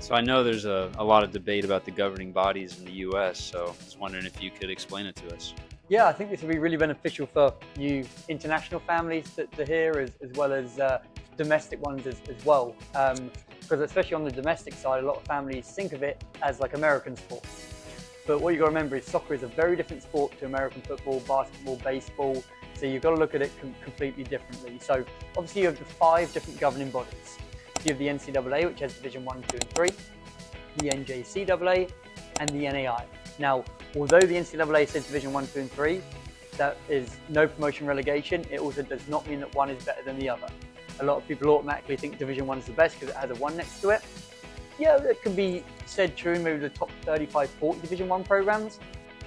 So I know there's a lot of debate about the governing bodies in the US, so I was wondering if you could explain it to us. Yeah, I think this will be really beneficial for you international families to hear as well as domestic ones as well. Because especially on the domestic side, a lot of families think of it as like American sport. But what you got to remember is soccer is a very different sport to American football, basketball, baseball. So you've got to look at it completely differently. So obviously you have the 5 different governing bodies. You have the NCAA, which has Division 1, 2 and 3, the NJCAA and the NAIA. Now, although the NCAA says Division 1, 2 and 3, that is no promotion relegation, it also does not mean that one is better than the other. A lot of people automatically think Division 1 is the best because it has a 1 next to it. Yeah, that could be said true in maybe the top 35, 40 Division 1 programs,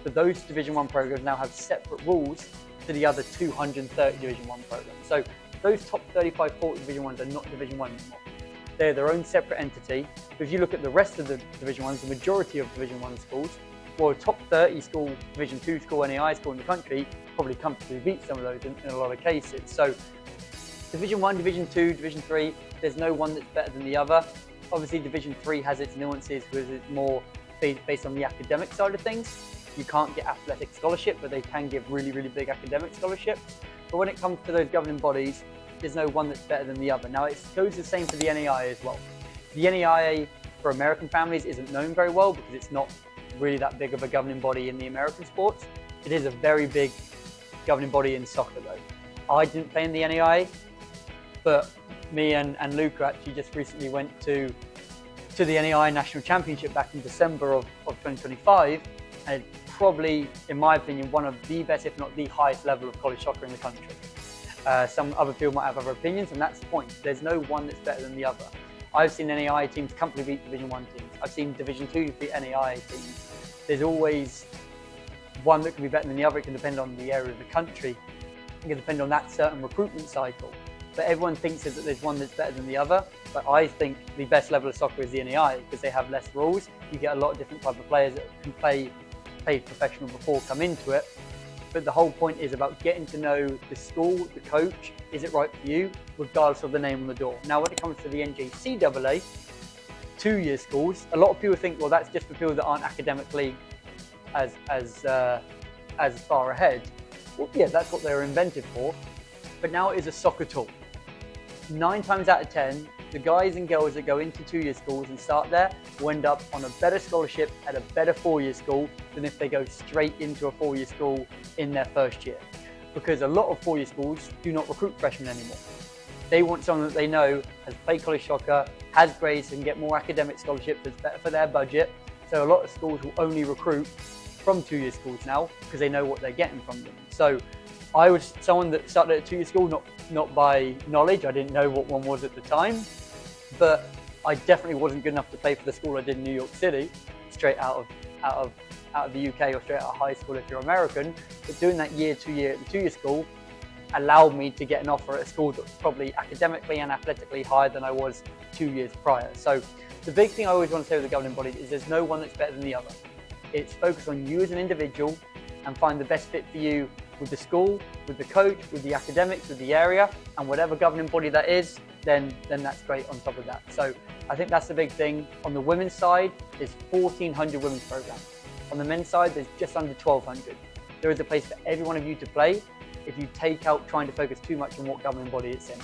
but those Division 1 programs now have separate rules to the other 230 Division 1 programs. So those top 35, 40 Division 1s are not Division 1 anymore. They're their own separate entity. But if you look at the rest of the Division 1s, the majority of Division 1 schools, well, a top 30 school, Division 2 school, NAIA school in the country probably comfortably beat some of those in a lot of cases. So Division 1, Division 2, Division 3, there's no one that's better than the other. Obviously, Division 3 has its nuances because it's more based on the academic side of things. You can't get athletic scholarship, but they can give really, really big academic scholarships. But when it comes to those governing bodies, there's no one that's better than the other. Now, it goes the same for the NAIA as well. The NAIA for American families isn't known very well because it's not really that big of a governing body in the American sports. It is a very big governing body in soccer though. I didn't play in the NAIA, but me and Luca actually just recently went to the NAIA National Championship back in December of 2025, and probably, in my opinion, one of the best, if not the highest level of college soccer in the country. Some other people might have other opinions, and that's the point. There's no one that's better than the other. I've seen NAIA teams comfortably beat Division 1 teams. I've seen Division 2 beat NAIA teams. There's always one that can be better than the other. It can depend on the area of the country. It can depend on that certain recruitment cycle. But everyone thinks that there's one that's better than the other. But I think the best level of soccer is the NAIA because they have less rules. You get a lot of different type of players that can play professional before come into it. But the whole point is about getting to know the school, the coach, is it right for you, regardless of the name on the door. Now, when it comes to the NJCAA, 2-year schools, a lot of people think, well, that's just for people that aren't academically as far ahead. Well, yeah, that's what they were invented for. But now it is a soccer tool. 9 times out of 10, the guys and girls that go into 2-year schools and start there will end up on a better scholarship at a better 4-year school than if they go straight into a 4-year school in their first year. Because a lot of 4-year schools do not recruit freshmen anymore. They want someone that they know has played college soccer, has grades, and get more academic scholarships that's better for their budget. So a lot of schools will only recruit from 2-year schools now because they know what they're getting from them. So I was someone that started at a 2-year school, not by knowledge. I didn't know what one was at the time, but I definitely wasn't good enough to play for the school I did in New York City, straight out of the UK or straight out of high school if you're American. But doing that 2 year at the 2-year school allowed me to get an offer at a school that was probably academically and athletically higher than I was 2 years prior. So the big thing I always want to say with the governing body is there's no one that's better than the other. It's focused on you as an individual and find the best fit for you with the school, with the coach, with the academics, with the area, and whatever governing body that is, then that's great on top of that. So I think that's the big thing. On the women's side, there's 1,400 women's programs. On the men's side, there's just under 1,200. There is a place for every one of you to play if you take out trying to focus too much on what governing body it's in.